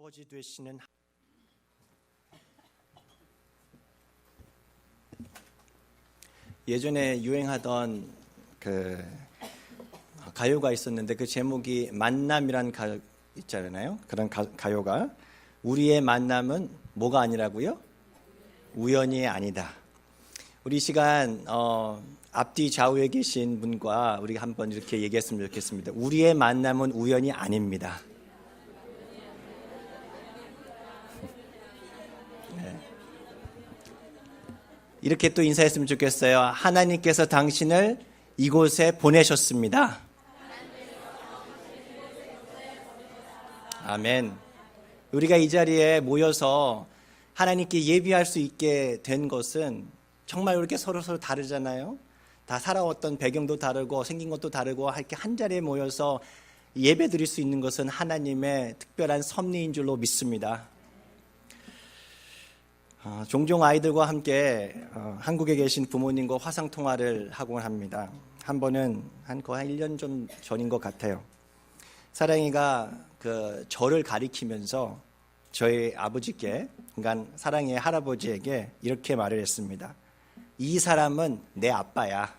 아버지 되시는 예전에 유행하던 그 가요가 있었는데 그 제목이 만남이란 가요 있잖아요. 그런 가요가 우리의 만남은 뭐가 아니라고요? 우연이 아니다. 우리 시간 앞뒤 좌우에 계신 분과 우리가 한번 이렇게 얘기했으면 좋겠습니다. 우리의 만남은 우연이 아닙니다. 이렇게 또 인사했으면 좋겠어요. 하나님께서 당신을 이곳에 보내셨습니다. 아멘. 우리가 이 자리에 모여서 하나님께 예비할 수 있게 된 것은 정말 이렇게 서로 다르잖아요. 다 살아왔던 배경도 다르고 생긴 것도 다르고 이렇게 한 자리에 모여서 예배 드릴 수 있는 것은 하나님의 특별한 섭리인 줄로 믿습니다. 종종 아이들과 함께 한국에 계신 부모님과 화상통화를 하곤 합니다. 한 번은 거의 1년 좀 전인 것 같아요. 사랑이가 저를 가리키면서 저희 아버지께, 그러니까 사랑이의 할아버지에게 이렇게 말을 했습니다. 이 사람은 내 아빠야.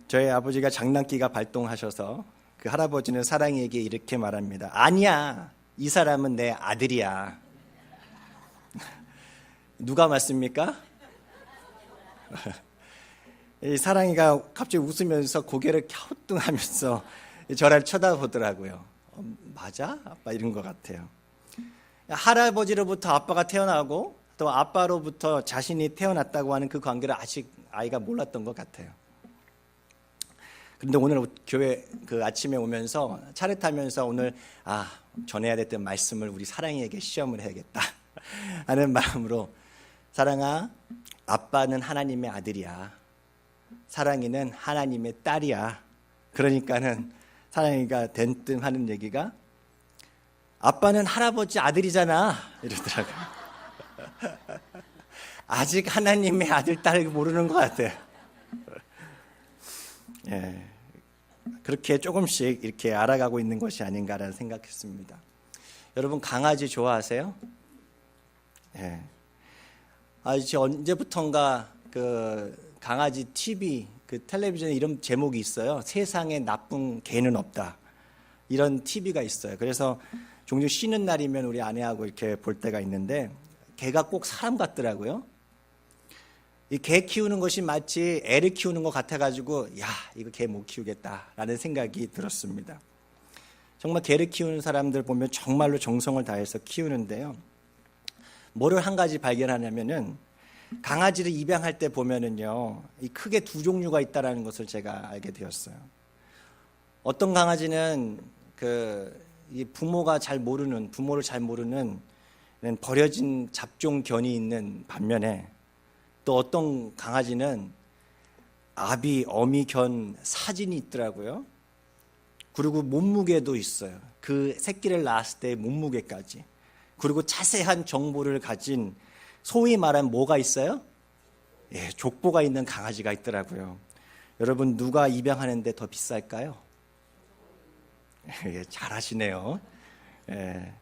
저희 아버지가 장난기가 발동하셔서 그 할아버지는 사랑이에게 이렇게 말합니다. 아니야, 이 사람은 내 아들이야. 누가 맞습니까? 이 사랑이가 갑자기 웃으면서 고개를 갸우뚱하면서 저를 쳐다보더라고요. 맞아? 아빠 이런 것 같아요. 할아버지로부터 아빠가 태어나고 또 아빠로부터 자신이 태어났다고 하는 그 관계를 아직 아이가 몰랐던 것 같아요. 그런데 오늘 교회 아침에 오면서 차를 타면서 오늘 전해야 됐던 말씀을 우리 사랑이에게 시험을 해야겠다 하는 마음으로, 사랑아, 아빠는 하나님의 아들이야. 사랑이는 하나님의 딸이야. 그러니까는 사랑이가 된뜸 하는 얘기가, 아빠는 할아버지 아들이잖아 이러더라고요. 아직 하나님의 아들, 딸 모르는 것 같아요. 예, 그렇게 조금씩 이렇게 알아가고 있는 것이 아닌가라는 생각했습니다. 여러분, 강아지 좋아하세요? 예. 이제 언제부턴가 강아지 TV, 텔레비전에 이런 제목이 있어요. 세상에 나쁜 개는 없다. 이런 TV가 있어요. 그래서 종종 쉬는 날이면 우리 아내하고 이렇게 볼 때가 있는데, 개가 꼭 사람 같더라고요. 이 개 키우는 것이 마치 애를 키우는 것 같아가지고, 이거 개 못 키우겠다라는 생각이 들었습니다. 정말 개를 키우는 사람들 보면 정말로 정성을 다해서 키우는데요. 뭐를 한 가지 발견하냐면은, 강아지를 입양할 때 보면은요, 크게 두 종류가 있다라는 것을 제가 알게 되었어요. 어떤 강아지는 이 부모를 잘 모르는 버려진 잡종 견이 있는 반면에, 또 어떤 강아지는 아비, 어미 견 사진이 있더라고요. 그리고 몸무게도 있어요. 그 새끼를 낳았을 때의 몸무게까지. 그리고 자세한 정보를 가진, 소위 말하면 뭐가 있어요? 예, 족보가 있는 강아지가 있더라고요. 여러분, 누가 입양하는데 더 비쌀까요? 예, 잘하시네요. 예.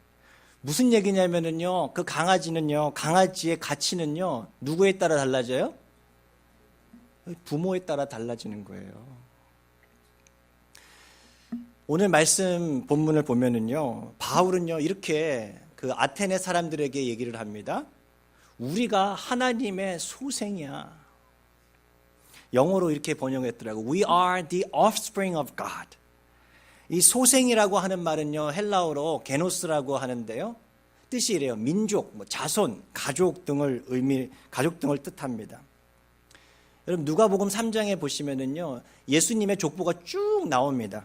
무슨 얘기냐면은요, 그 강아지는요, 강아지의 가치는요, 누구에 따라 달라져요? 부모에 따라 달라지는 거예요. 오늘 말씀 본문을 보면은요, 바울은요, 이렇게 아테네 사람들에게 얘기를 합니다. 우리가 하나님의 소생이야. 영어로 이렇게 번역했더라고요. We are the offspring of God. 이 소생이라고 하는 말은요, 헬라어로 게노스라고 하는데요, 뜻이 이래요. 민족, 자손, 가족 등을 뜻합니다. 여러분, 누가복음 3장에 보시면은요, 예수님의 족보가 쭉 나옵니다.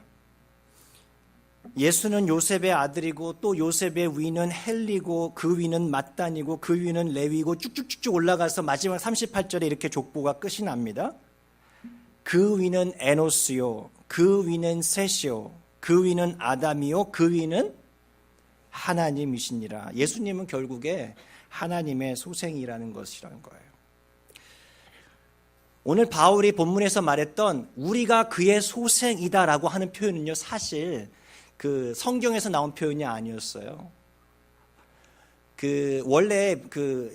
예수는 요셉의 아들이고, 또 요셉의 위는 헬리고, 그 위는 맏단이고, 그 위는 레위고, 쭉쭉쭉쭉 올라가서 마지막 38절에 이렇게 족보가 끝이 납니다. 그 위는 에노스요, 그 위는 셋이요, 그 위는 아담이요, 그 위는 하나님이시니라. 예수님은 결국에 하나님의 소생이라는 것이라는 거예요. 오늘 바울이 본문에서 말했던 우리가 그의 소생이다라고 하는 표현은요, 사실 그 성경에서 나온 표현이 아니었어요. 원래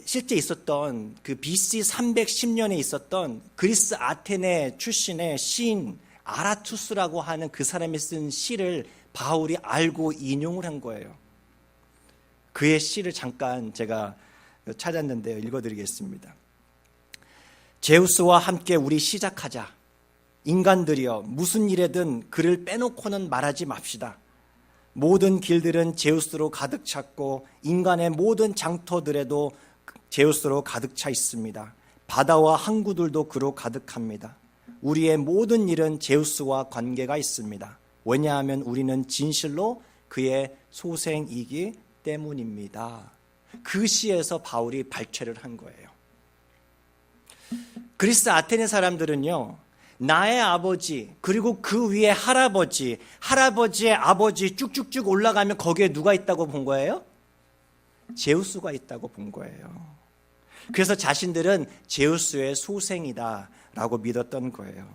실제 있었던 BC 310년에 있었던 그리스 아테네 출신의 시인 아라투스라고 하는 그 사람이 쓴 시를 바울이 알고 인용을 한 거예요. 그의 시를 잠깐 제가 찾았는데요. 읽어드리겠습니다. 제우스와 함께 우리 시작하자. 인간들이여 무슨 일에든 그를 빼놓고는 말하지 맙시다. 모든 길들은 제우스로 가득 찼고 인간의 모든 장터들에도 제우스로 가득 차 있습니다. 바다와 항구들도 그로 가득합니다. 우리의 모든 일은 제우스와 관계가 있습니다. 왜냐하면 우리는 진실로 그의 소생이기 때문입니다. 그 시에서 바울이 발췌를 한 거예요. 그리스 아테네 사람들은요, 나의 아버지, 그리고 그 위에 할아버지, 할아버지의 아버지 쭉쭉쭉 올라가면 거기에 누가 있다고 본 거예요? 제우스가 있다고 본 거예요. 그래서 자신들은 제우스의 소생이다라고 믿었던 거예요.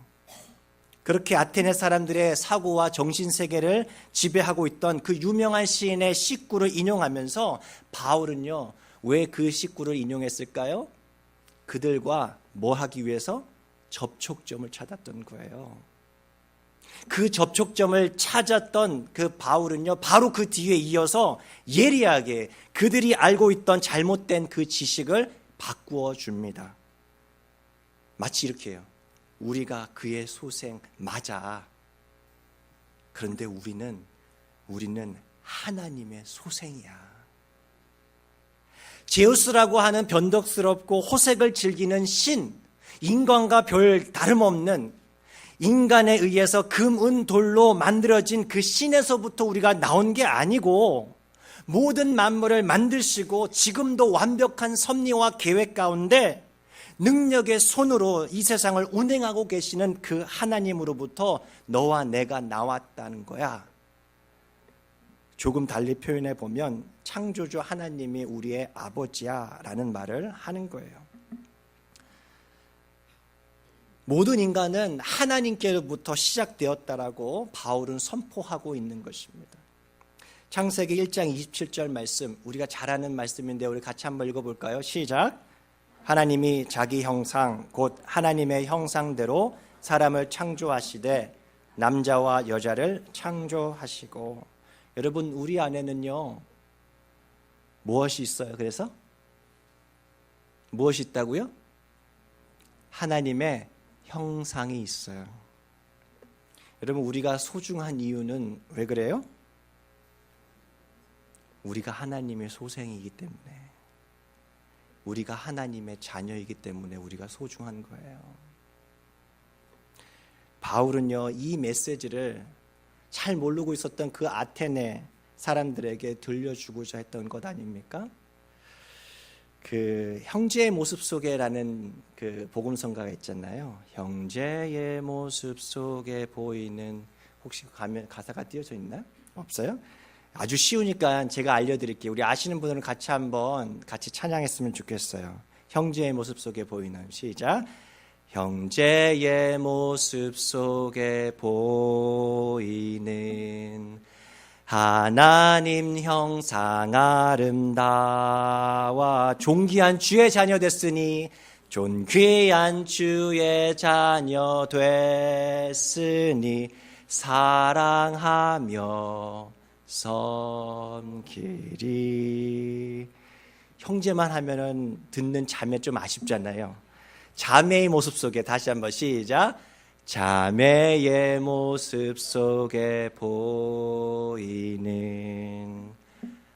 그렇게 아테네 사람들의 사고와 정신세계를 지배하고 있던 그 유명한 시인의 식구를 인용하면서 바울은요, 왜 그 식구를 인용했을까요? 그들과 뭐 하기 위해서? 접촉점을 찾았던 거예요. 그 접촉점을 찾았던 그 바울은요, 바로 그 뒤에 이어서 예리하게 그들이 알고 있던 잘못된 그 지식을 바꾸어 줍니다. 마치 이렇게 해요. 우리가 그의 소생 맞아. 그런데 우리는 하나님의 소생이야. 제우스라고 하는 변덕스럽고 호색을 즐기는 신, 인간과 별 다름없는 인간에 의해서 금, 은, 돌로 만들어진 그 신에서부터 우리가 나온 게 아니고 모든 만물을 만드시고 지금도 완벽한 섭리와 계획 가운데 능력의 손으로 이 세상을 운행하고 계시는 그 하나님으로부터 너와 내가 나왔다는 거야. 조금 달리 표현해 보면 창조주 하나님이 우리의 아버지야 라는 말을 하는 거예요. 모든 인간은 하나님께로부터 시작되었다라고 바울은 선포하고 있는 것입니다. 창세기 1장 27절 말씀, 우리가 잘 아는 말씀인데 우리 같이 한번 읽어볼까요? 시작. 하나님이 자기 형상 곧 하나님의 형상대로 사람을 창조하시되 남자와 여자를 창조하시고. 여러분, 우리 안에는요 무엇이 있어요? 그래서 무엇이 있다고요? 하나님의 형상이 있어요. 여러분, 우리가 소중한 이유는 왜 그래요? 우리가 하나님의 소생이기 때문에, 우리가 하나님의 자녀이기 때문에 우리가 소중한 거예요. 바울은요, 이 메시지를 잘 모르고 있었던 그 아테네 사람들에게 들려주고자 했던 것 아닙니까? 그 형제의 모습 속에라는 그 복음성가가 있잖아요. 형제의 모습 속에 보이는, 혹시 가사가 띄어져 있나? 없어요? 아주 쉬우니까 제가 알려드릴게요. 우리 아시는 분들은 같이 찬양했으면 좋겠어요. 형제의 모습 속에 보이는. 시작. 형제의 모습 속에 보이는 하나님 형상 아름다워 존귀한 주의 자녀 됐으니, 존귀한 주의 자녀 됐으니 사랑하며 섬기리. 형제만 하면은 듣는 자매 좀 아쉽잖아요. 자매의 모습 속에, 다시 한번 시작. 자매의 모습 속에 보이는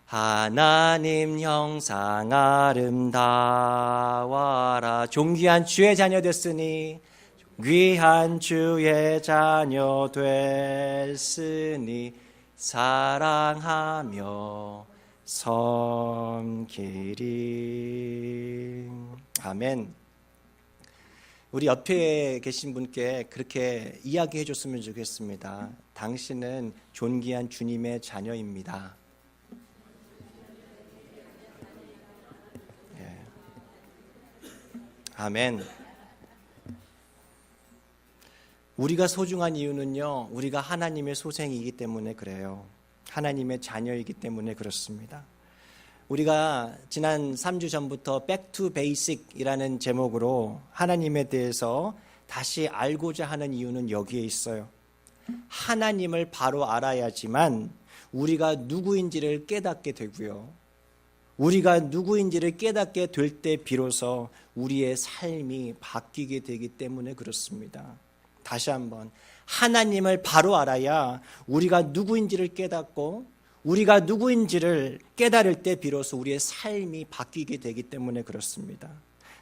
하나님 형상 아름다워라. 존귀한 주의 자녀 됐으니, 귀한 주의 자녀 됐으니 사랑하며 섬기리. 아멘. 우리 옆에 계신 분께 그렇게 이야기해 줬으면 좋겠습니다. 당신은 존귀한 주님의 자녀입니다. 예. 아멘. 우리가 소중한 이유는요, 우리가 하나님의 소생이기 때문에 그래요. 하나님의 자녀이기 때문에 그렇습니다. 우리가 지난 3주 전부터 Back to Basic이라는 제목으로 하나님에 대해서 다시 알고자 하는 이유는 여기에 있어요. 하나님을 바로 알아야지만 우리가 누구인지를 깨닫게 되고요. 우리가 누구인지를 깨닫게 될 때 비로소 우리의 삶이 바뀌게 되기 때문에 그렇습니다. 다시 한번 하나님을 바로 알아야 우리가 누구인지를 깨닫고 우리가 누구인지를 깨달을 때 비로소 우리의 삶이 바뀌게 되기 때문에 그렇습니다.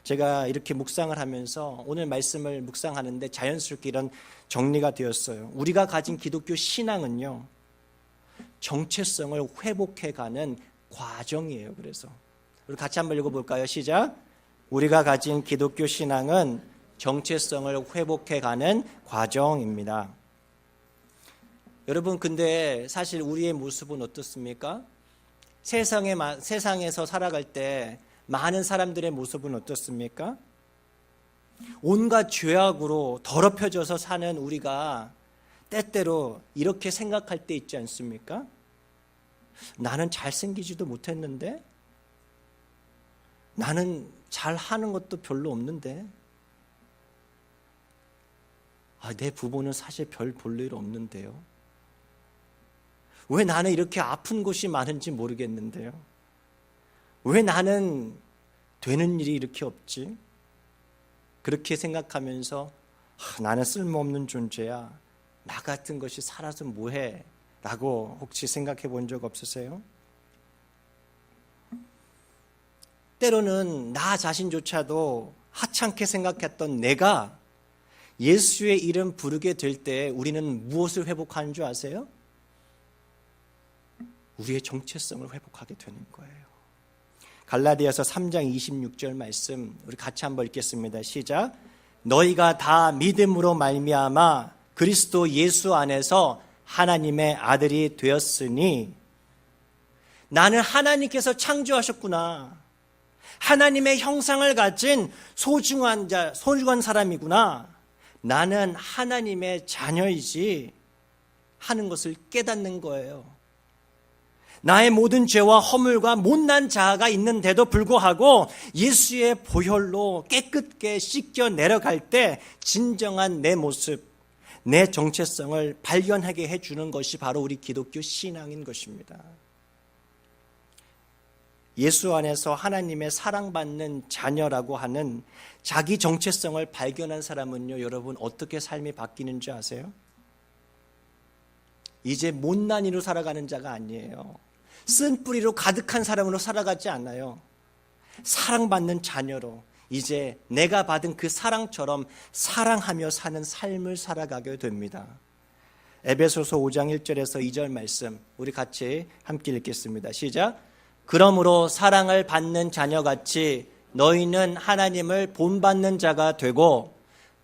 제가 이렇게 묵상을 하면서 오늘 말씀을 묵상하는데 자연스럽게 이런 정리가 되었어요. 우리가 가진 기독교 신앙은요, 정체성을 회복해가는 과정이에요. 그래서 우리 같이 한번 읽어볼까요? 시작. 우리가 가진 기독교 신앙은 정체성을 회복해가는 과정입니다. 여러분, 근데 사실 우리의 모습은 어떻습니까? 세상에서 살아갈 때 많은 사람들의 모습은 어떻습니까? 온갖 죄악으로 더럽혀져서 사는 우리가 때때로 이렇게 생각할 때 있지 않습니까? 나는 잘생기지도 못했는데, 나는 잘하는 것도 별로 없는데, 내 부모는 사실 별 볼 일 없는데요. 왜 나는 이렇게 아픈 곳이 많은지 모르겠는데요. 왜 나는 되는 일이 이렇게 없지? 그렇게 생각하면서 나는 쓸모없는 존재야. 나 같은 것이 살아서 뭐해? 라고 혹시 생각해 본 적 없으세요? 때로는 나 자신조차도 하찮게 생각했던 내가 예수의 이름 부르게 될 때 우리는 무엇을 회복하는 줄 아세요? 우리의 정체성을 회복하게 되는 거예요. 갈라디아서 3장 26절 말씀 우리 같이 한번 읽겠습니다. 시작. 너희가 다 믿음으로 말미암아 그리스도 예수 안에서 하나님의 아들이 되었으니, 나는 하나님께서 창조하셨구나. 하나님의 형상을 가진 소중한 사람이구나. 나는 하나님의 자녀이지 하는 것을 깨닫는 거예요. 나의 모든 죄와 허물과 못난 자아가 있는데도 불구하고 예수의 보혈로 깨끗게 씻겨 내려갈 때 진정한 내 모습, 내 정체성을 발견하게 해주는 것이 바로 우리 기독교 신앙인 것입니다. 예수 안에서 하나님의 사랑받는 자녀라고 하는 자기 정체성을 발견한 사람은요, 여러분 어떻게 삶이 바뀌는 줄 아세요? 이제 못난 이로 살아가는 자가 아니에요. 쓴뿌리로 가득한 사람으로 살아가지 않아요. 사랑받는 자녀로 이제 내가 받은 그 사랑처럼 사랑하며 사는 삶을 살아가게 됩니다. 에베소서 5장 1절에서 2절 말씀 우리 같이 함께 읽겠습니다. 시작. 그러므로 사랑을 받는 자녀같이 너희는 하나님을 본받는 자가 되고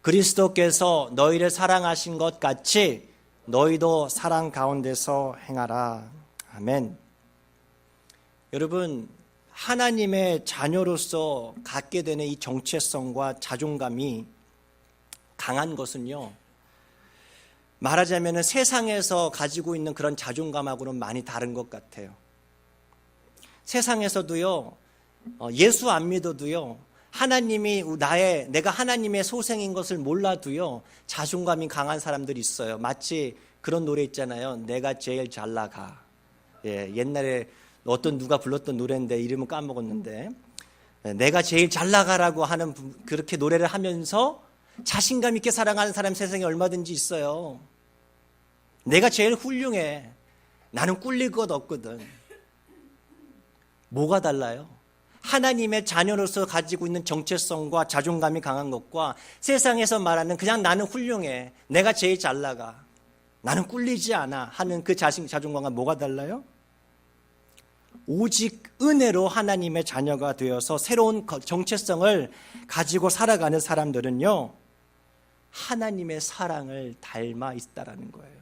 그리스도께서 너희를 사랑하신 것 같이 너희도 사랑 가운데서 행하라. 아멘. 여러분, 하나님의 자녀로서 갖게 되는 이 정체성과 자존감이 강한 것은요, 말하자면 세상에서 가지고 있는 그런 자존감하고는 많이 다른 것 같아요. 세상에서도요, 예수 안 믿어도요, 내가 하나님의 소생인 것을 몰라도요, 자존감이 강한 사람들이 있어요. 마치 그런 노래 있잖아요. 내가 제일 잘 나가. 옛날에 누가 불렀던 노래인데 이름은 까먹었는데, 내가 제일 잘 나가라고 하는 그렇게 노래를 하면서 자신감 있게 살아가는 사람 세상에 얼마든지 있어요. 내가 제일 훌륭해. 나는 꿀릴 것 없거든. 뭐가 달라요? 하나님의 자녀로서 가지고 있는 정체성과 자존감이 강한 것과 세상에서 말하는 그냥 나는 훌륭해. 내가 제일 잘 나가. 나는 꿀리지 않아 하는 그 자존감과 뭐가 달라요? 오직 은혜로 하나님의 자녀가 되어서 새로운 정체성을 가지고 살아가는 사람들은요, 하나님의 사랑을 닮아 있다라는 거예요.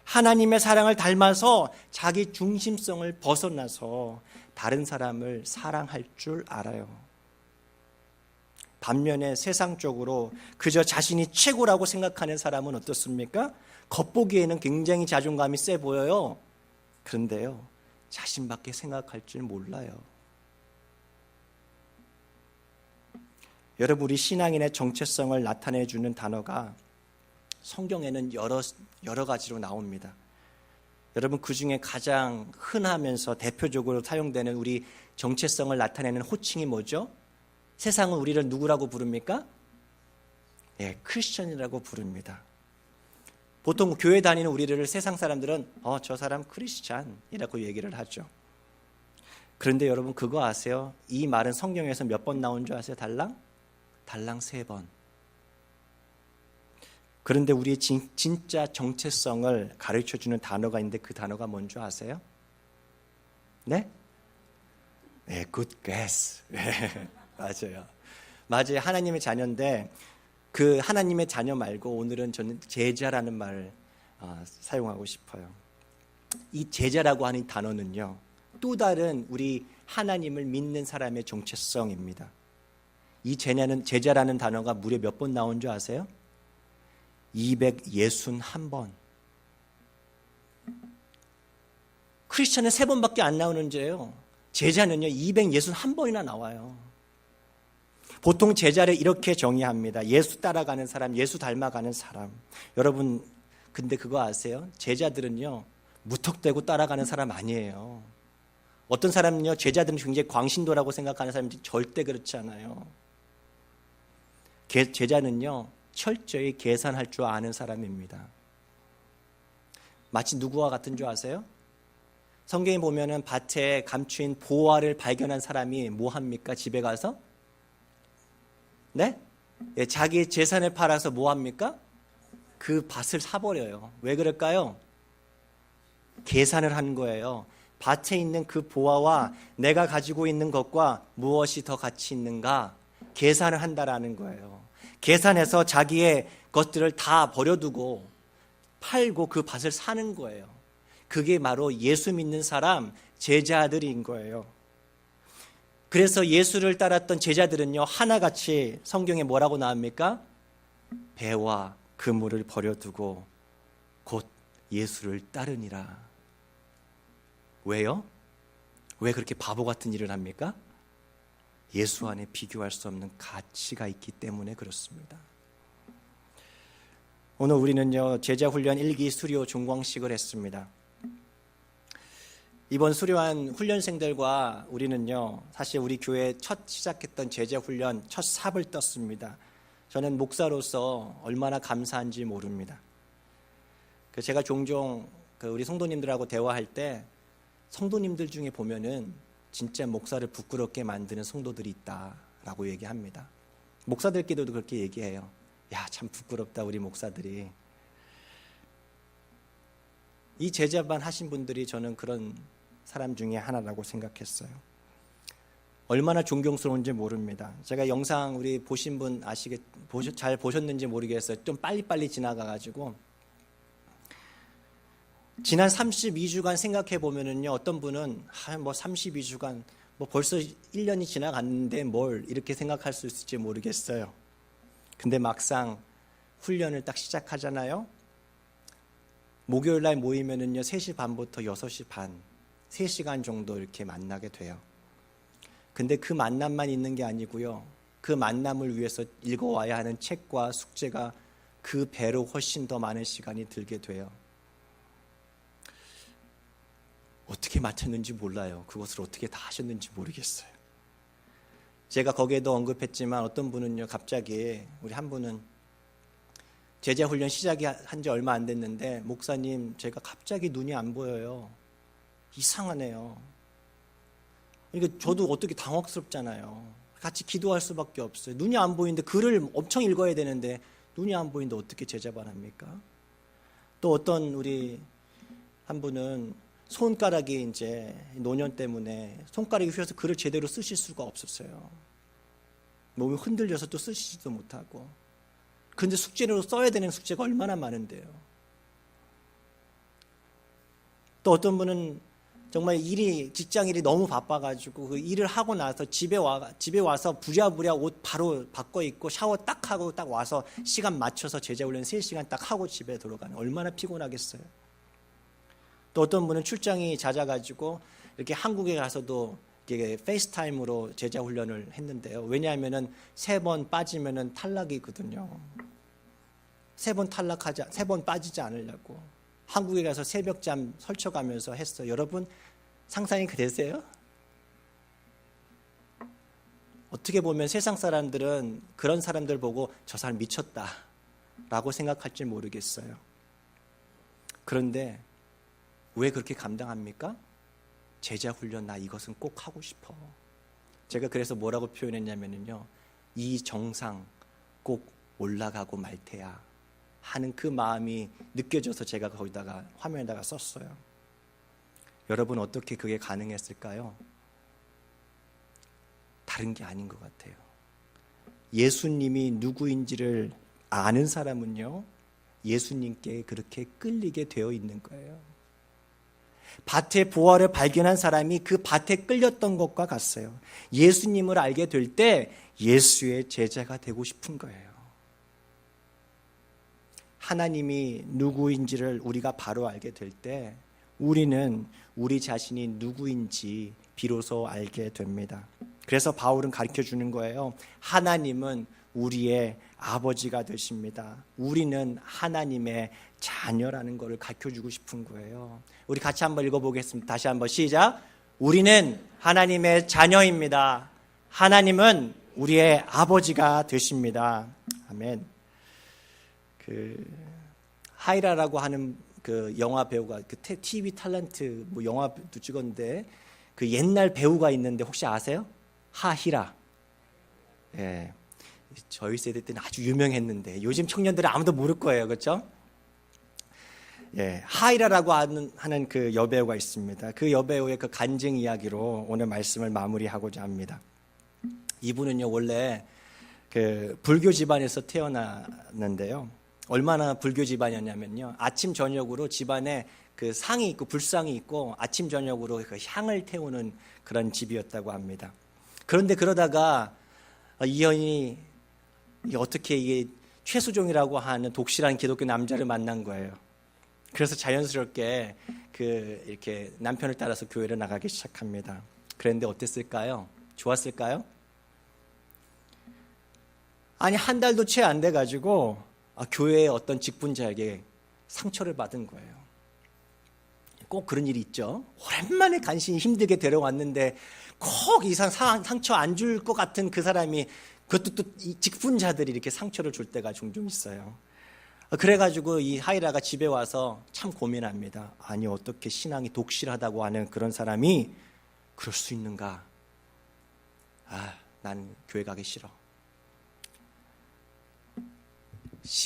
하나님의 사랑을 닮아서 자기 중심성을 벗어나서 다른 사람을 사랑할 줄 알아요. 반면에 세상적으로 그저 자신이 최고라고 생각하는 사람은 어떻습니까? 겉보기에는 굉장히 자존감이 세 보여요. 그런데요, 자신밖에 생각할 줄 몰라요. 여러분, 우리 신앙인의 정체성을 나타내주는 단어가 성경에는 여러 가지로 나옵니다. 여러분, 그 중에 가장 흔하면서 대표적으로 사용되는 우리 정체성을 나타내는 호칭이 뭐죠? 세상은 우리를 누구라고 부릅니까? 네, 크리스천이라고 부릅니다. 보통 교회 다니는 우리를 세상 사람들은 저 사람 크리스찬이라고 얘기를 하죠. 그런데 여러분, 그거 아세요? 이 말은 성경에서 몇 번 나온 줄 아세요? 달랑 3번. 그런데 우리의 진짜 정체성을 가르쳐주는 단어가 있는데 그 단어가 뭔지 아세요? 네? 네, good guess. 네, 맞아요. 하나님의 자녀인데 그 하나님의 자녀 말고 오늘은 저는 제자라는 말을 사용하고 싶어요. 이 제자라고 하는 단어는요, 또 다른 우리 하나님을 믿는 사람의 정체성입니다. 이 제자라는 단어가 무려 몇 번 나온 줄 아세요? 261번. 크리스천은 3번밖에 안 나오는 죄예요. 제자는요 261번이나 나와요. 보통 제자를 이렇게 정의합니다. 예수 따라가는 사람, 예수 닮아가는 사람. 여러분, 근데 그거 아세요? 제자들은요 무턱대고 따라가는 사람 아니에요. 어떤 사람은요, 제자들은 굉장히 광신도라고 생각하는 사람인데 절대 그렇지 않아요. 제자는요 철저히 계산할 줄 아는 사람입니다. 마치 누구와 같은 줄 아세요? 성경에 보면은 밭에 감추인 보화를 발견한 사람이 뭐 합니까? 집에 가서? 네? 자기 재산을 팔아서 뭐 합니까? 그 밭을 사버려요. 왜 그럴까요? 계산을 한 거예요. 밭에 있는 그 보화와 내가 가지고 있는 것과 무엇이 더 가치 있는가? 계산을 한다라는 거예요. 계산해서 자기의 것들을 다 버려두고 팔고 그 밭을 사는 거예요. 그게 바로 예수 믿는 사람, 제자들인 거예요. 그래서 예수를 따랐던 제자들은요, 하나같이 성경에 뭐라고 나옵니까? 배와 그물을 버려두고 곧 예수를 따르니라. 왜요? 왜 그렇게 바보 같은 일을 합니까? 예수 안에 비교할 수 없는 가치가 있기 때문에 그렇습니다. 오늘 우리는요, 제자훈련 1기 수료 중광식을 했습니다. 이번 수료한 훈련생들과 우리는요, 사실 우리 교회 첫 시작했던 제자훈련 첫 삽을 떴습니다. 저는 목사로서 얼마나 감사한지 모릅니다. 제가 종종 우리 성도님들하고 대화할 때 성도님들 중에 보면은 진짜 목사를 부끄럽게 만드는 성도들이 있다라고 얘기합니다. 목사들끼리도 그렇게 얘기해요. 야, 참 부끄럽다 우리 목사들이. 이 제자반 하신 분들이 저는 그런 사람 중에 하나라고 생각했어요. 얼마나 존경스러운지 모릅니다. 제가 영상 우리 보신 분 잘 보셨는지 모르겠어요. 좀 빨리빨리 지나가가지고 지난 32주간 생각해 보면은요, 어떤 분은 32주간 벌써 1년이 지나갔는데 뭘 이렇게 생각할 수 있을지 모르겠어요. 근데 막상 훈련을 딱 시작하잖아요. 목요일 날 모이면은요, 3시 반부터 6시 반, 3시간 정도 이렇게 만나게 돼요. 근데 그 만남만 있는 게 아니고요, 그 만남을 위해서 읽어와야 하는 책과 숙제가 그 배로 훨씬 더 많은 시간이 들게 돼요. 어떻게 맞췄는지 몰라요. 그것을 어떻게 다 하셨는지 모르겠어요. 제가 거기에도 언급했지만 어떤 분은요, 갑자기 우리 한 분은 제자훈련 시작이 한 지 얼마 안 됐는데, 목사님 제가 갑자기 눈이 안 보여요. 이상하네요. 그러니까 저도 어떻게 당황스럽잖아요. 같이 기도할 수밖에 없어요. 눈이 안 보이는데 글을 엄청 읽어야 되는데 눈이 안 보이는데 어떻게 제자반 합니까? 또 어떤 우리 한 분은 손가락이 이제 노년 때문에 손가락이 휘어서 글을 제대로 쓰실 수가 없었어요. 몸이 흔들려서 또 쓰시지도 못하고. 근데 숙제로 써야 되는 숙제가 얼마나 많은데요. 또 어떤 분은 정말 직장 일이 너무 바빠가지고 그 일을 하고 나서 집에 와서 부랴부랴 옷 바로 바꿔 입고 샤워 딱 하고 딱 와서 시간 맞춰서 제자훈련 3시간 딱 하고 집에 들어가는, 얼마나 피곤하겠어요. 또 어떤 분은 출장이 잦아가지고 이렇게 한국에 가서도 이게 페이스타임으로 제자훈련을 했는데요. 왜냐하면은 3번 빠지면은 탈락이거든요. 3번 빠지지 않으려고 한국에 가서 새벽잠 설쳐가면서 했어요. 여러분 상상이 되세요? 어떻게 보면 세상 사람들은 그런 사람들 보고 저 사람 미쳤다 라고 생각할지 모르겠어요. 그런데 왜 그렇게 감당합니까? 제자훈련, 나 이것은 꼭 하고 싶어. 제가 그래서 뭐라고 표현했냐면요, 이 정상 꼭 올라가고 말 테야 하는 그 마음이 느껴져서 제가 거기다가 화면에다가 썼어요. 여러분 어떻게 그게 가능했을까요? 다른 게 아닌 것 같아요. 예수님이 누구인지를 아는 사람은요, 예수님께 그렇게 끌리게 되어 있는 거예요. 밭의 보화를 발견한 사람이 그 밭에 끌렸던 것과 같아요. 예수님을 알게 될 때 예수의 제자가 되고 싶은 거예요. 하나님이 누구인지를 우리가 바로 알게 될 때 우리는 우리 자신이 누구인지 비로소 알게 됩니다. 그래서 바울은 가르쳐 주는 거예요. 하나님은 우리의 아버지가 되십니다. 우리는 하나님의 자녀라는 것을 가르쳐 주고 싶은 거예요. 우리 같이 한번 읽어보겠습니다. 다시 한번 시작. 우리는 하나님의 자녀입니다. 하나님은 우리의 아버지가 되십니다. 아멘. 하이라라고 하는 그 영화 배우가 그 TV 탤런트 뭐 영화도 찍었는데 그 옛날 배우가 있는데 혹시 아세요? 하히라. 예. 저희 세대 때는 아주 유명했는데 요즘 청년들은 아무도 모를 거예요. 그렇죠? 예. 하이라라고 하는 그 여배우가 있습니다. 그 여배우의 그 간증 이야기로 오늘 말씀을 마무리하고자 합니다. 이분은요, 원래 그 불교 집안에서 태어났는데요. 얼마나 불교 집안이었냐면요, 아침 저녁으로 집안에 그 상이 있고 불상이 있고 아침 저녁으로 그 향을 태우는 그런 집이었다고 합니다. 그런데 그러다가 이 여인이 어떻게 이게 최수종이라고 하는 독실한 기독교 남자를 만난 거예요. 그래서 자연스럽게 이렇게 남편을 따라서 교회를 나가기 시작합니다. 그런데 어땠을까요? 좋았을까요? 아니, 한 달도 채 안 돼가지고 교회의 어떤 직분자에게 상처를 받은 거예요. 꼭 그런 일이 있죠. 오랜만에 간신히 힘들게 데려왔는데 꼭 이상 상처 안 줄 것 같은 그 사람이, 그것도 또 이 직분자들이 이렇게 상처를 줄 때가 종종 있어요. 그래가지고 이 하이라가 집에 와서 참 고민합니다. 아니, 어떻게 신앙이 독실하다고 하는 그런 사람이 그럴 수 있는가? 난 교회 가기 싫어.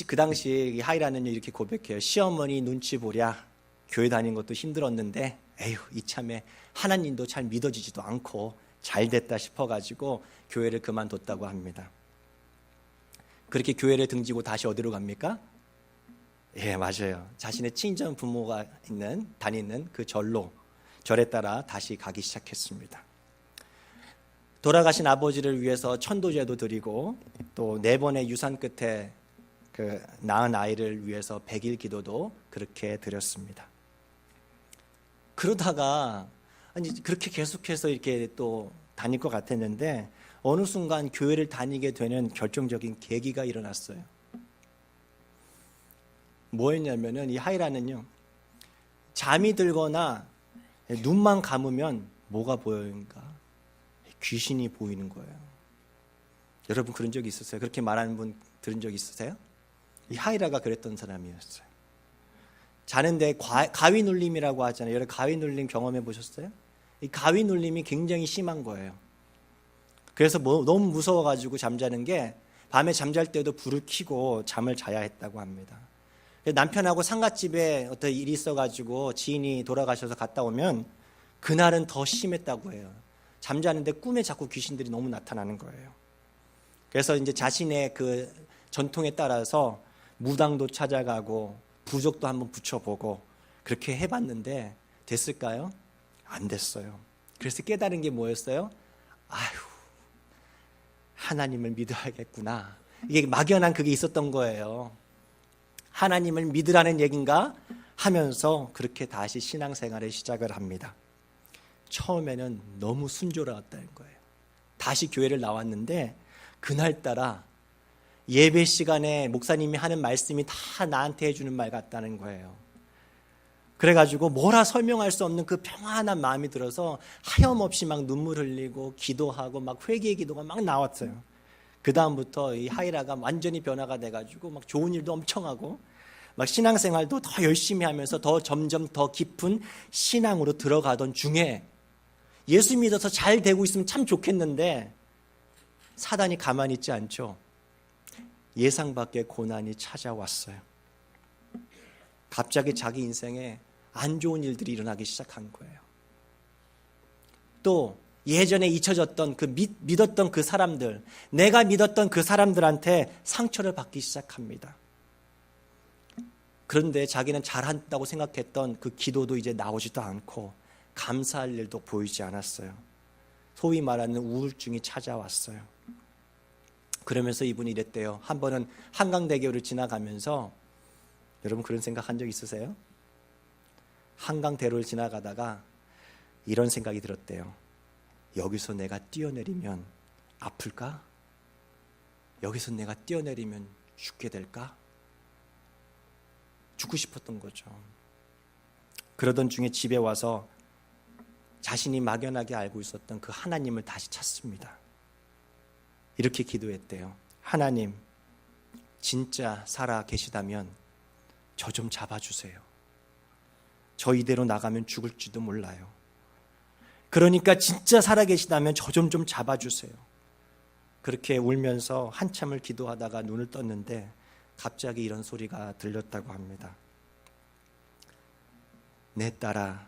그 당시 이 하이라는 이렇게 고백해요. 시어머니 눈치 보랴 교회 다니는 것도 힘들었는데 에휴, 이참에 하나님도 잘 믿어지지도 않고 잘 됐다 싶어가지고 교회를 그만뒀다고 합니다. 그렇게 교회를 등지고 다시 어디로 갑니까? 예, 맞아요. 자신의 친정 부모가 다니는 그 절에 따라 다시 가기 시작했습니다. 돌아가신 아버지를 위해서 천도제도 드리고 또 4번의 유산 끝에 그 낳은 아이를 위해서 100일 기도도 그렇게 드렸습니다. 그러다가 그렇게 계속해서 이렇게 또 다닐 것 같았는데 어느 순간 교회를 다니게 되는 결정적인 계기가 일어났어요. 뭐였냐면은 이 하이라는요, 잠이 들거나 눈만 감으면 뭐가 보여요인가? 귀신이 보이는 거예요. 여러분 그런 적 있으세요? 그렇게 말하는 분 들은 적 있으세요? 이 하이라가 그랬던 사람이었어요. 자는데 가위 눌림이라고 하잖아요. 여러분 가위 눌림 경험해 보셨어요? 이 가위 눌림이 굉장히 심한 거예요. 그래서 너무 무서워가지고 잠자는 게 밤에 잠잘 때도 불을 켜고 잠을 자야 했다고 합니다. 남편하고 상갓집에 어떤 일이 있어가지고 지인이 돌아가셔서 갔다 오면 그날은 더 심했다고 해요. 잠자는데 꿈에 자꾸 귀신들이 너무 나타나는 거예요. 그래서 이제 자신의 그 전통에 따라서 무당도 찾아가고 부적도 한번 붙여보고 그렇게 해봤는데 됐을까요? 안 됐어요. 그래서 깨달은 게 뭐였어요? 아휴, 하나님을 믿어야겠구나. 이게 막연한 그게 있었던 거예요. 하나님을 믿으라는 얘긴가 하면서 그렇게 다시 신앙생활을 시작을 합니다. 처음에는 너무 순조로웠다는 거예요. 다시 교회를 나왔는데 그날따라 예배 시간에 목사님이 하는 말씀이 다 나한테 해주는 말 같다는 거예요. 그래가지고 뭐라 설명할 수 없는 그 평안한 마음이 들어서 하염없이 막 눈물 흘리고 기도하고 막 회개의 기도가 막 나왔어요. 그 다음부터 이 하이라가 완전히 변화가 돼가지고 막 좋은 일도 엄청 하고 막 신앙생활도 더 열심히 하면서 더 점점 더 깊은 신앙으로 들어가던 중에 예수 믿어서 잘 되고 있으면 참 좋겠는데 사단이 가만히 있지 않죠. 예상 밖의 고난이 찾아왔어요. 갑자기 자기 인생에 안 좋은 일들이 일어나기 시작한 거예요. 또 예전에 잊혀졌던 믿었던 그 사람들, 내가 믿었던 그 사람들한테 상처를 받기 시작합니다. 그런데 자기는 잘한다고 생각했던 그 기도도 이제 나오지도 않고 감사할 일도 보이지 않았어요. 소위 말하는 우울증이 찾아왔어요. 그러면서 이분이 이랬대요. 한 번은 한강대교를 지나가면서, 여러분 그런 생각 한 적 있으세요? 한강대로를 지나가다가 이런 생각이 들었대요. 여기서 내가 뛰어내리면 아플까? 여기서 내가 뛰어내리면 죽게 될까? 죽고 싶었던 거죠. 그러던 중에 집에 와서 자신이 막연하게 알고 있었던 그 하나님을 다시 찾습니다. 이렇게 기도했대요. 하나님, 진짜 살아 계시다면 저 좀 잡아주세요. 저 이대로 나가면 죽을지도 몰라요. 그러니까 진짜 살아 계시다면 저 좀 잡아주세요. 그렇게 울면서 한참을 기도하다가 눈을 떴는데 갑자기 이런 소리가 들렸다고 합니다. 내 딸아,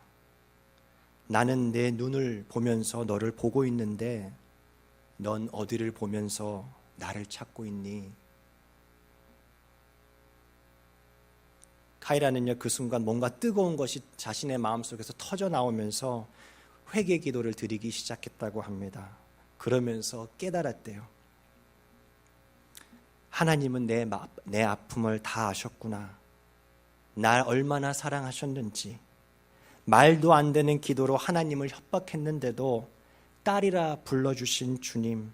나는 내 눈을 보면서 너를 보고 있는데 넌 어디를 보면서 나를 찾고 있니? 카이라는요, 그 순간 뭔가 뜨거운 것이 자신의 마음속에서 터져 나오면서 회개 기도를 드리기 시작했다고 합니다. 그러면서 깨달았대요. 하나님은 내 아픔을 다 아셨구나. 날 얼마나 사랑하셨는지. 말도 안 되는 기도로 하나님을 협박했는데도 딸이라 불러주신 주님,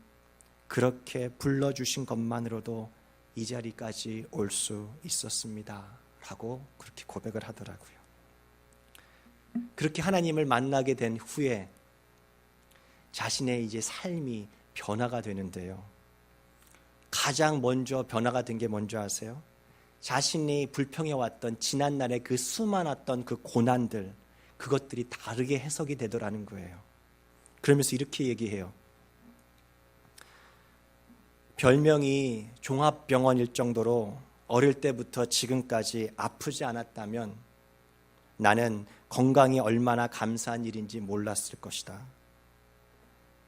그렇게 불러주신 것만으로도 이 자리까지 올 수 있었습니다. 라고 그렇게 고백을 하더라고요. 그렇게 하나님을 만나게 된 후에 자신의 이제 삶이 변화가 되는데요. 가장 먼저 변화가 된 게 뭔지 아세요? 자신이 불평해왔던 지난날의 그 수많았던 그 고난들, 그것들이 다르게 해석이 되더라는 거예요. 그러면서 이렇게 얘기해요. 별명이 종합병원일 정도로 어릴 때부터 지금까지 아프지 않았다면 나는 건강이 얼마나 감사한 일인지 몰랐을 것이다.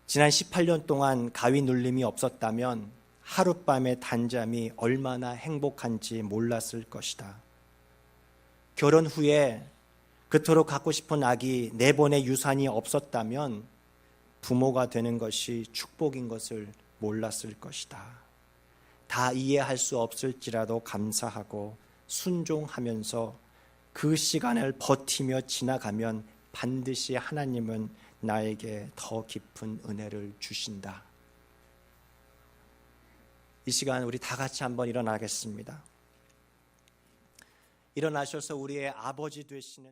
지난 18년 동안 가위 눌림이 없었다면 하룻밤의 단잠이 얼마나 행복한지 몰랐을 것이다. 결혼 후에 그토록 갖고 싶은 아기 4번의 유산이 없었다면 부모가 되는 것이 축복인 것을 몰랐을 것이다. 다 이해할 수 없을지라도 감사하고 순종하면서 그 시간을 버티며 지나가면 반드시 하나님은 나에게 더 깊은 은혜를 주신다. 이 시간 우리 다 같이 한번 일어나겠습니다. 일어나셔서 우리의 아버지 되시는